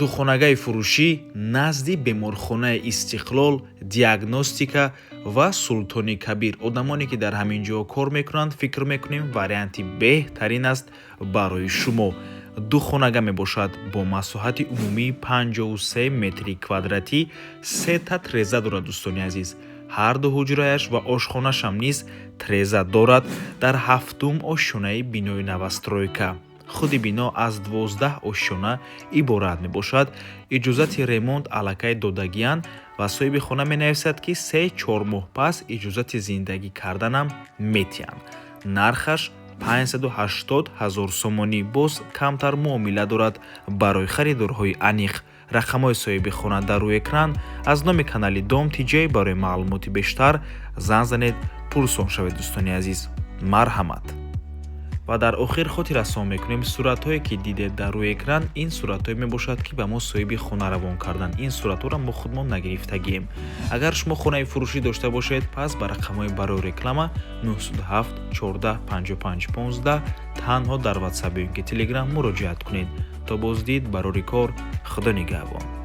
духонагаи фурӯшӣ назди беморхонаи Истиқлол, диагностика ва Султони Кабир. Одамоне ки дар ҳамин ҷо кор мекунанд, фикр мекунем варианти беҳтарин аст барои шумо. Духонага мебошад бо масоҳати умумии 53 метри квадратӣ, 3 та треза дорад. Дӯстони азиз, ҳар ду ҳуҷраяш ва ошхонашам низ треза дорад дар 7-ум ошшонаи бинои новостройка. худи бино аз 12 ошшона иборат мебошад. иҷозати ремонт аллакай додагиянд ва соҳиби хона менависад ки 3-4 моҳ пас иҷозати зиндагӣ карданам метиҳанд. нархаш 580 000 сомонӣ. боз камтар муомила дорад. барои харидорҳои аниқ рақамҳои соҳиби хона дар рӯи экран. аз номи канали Дом Тиҷей барои маълумоти бештар зан занед, пурсон шавед. дӯстони азиз, марҳамат. ва дар охир хотир расон мекунем суратҳое ки дидед дар рӯи экран. ин суратҳое мебошад ки ба мо соҳиби хона равон кардан. ин суратҳоро мо худмон нагирифтагием. агар шумо хонаи фурӯшӣ дошта бошед, пас ба рақамҳои барои реклама 907 14 55 15 танҳо дар WhatsApp ё ки Telegram муроҷиат кунед. то боздид барори кор, худо нигаҳбон.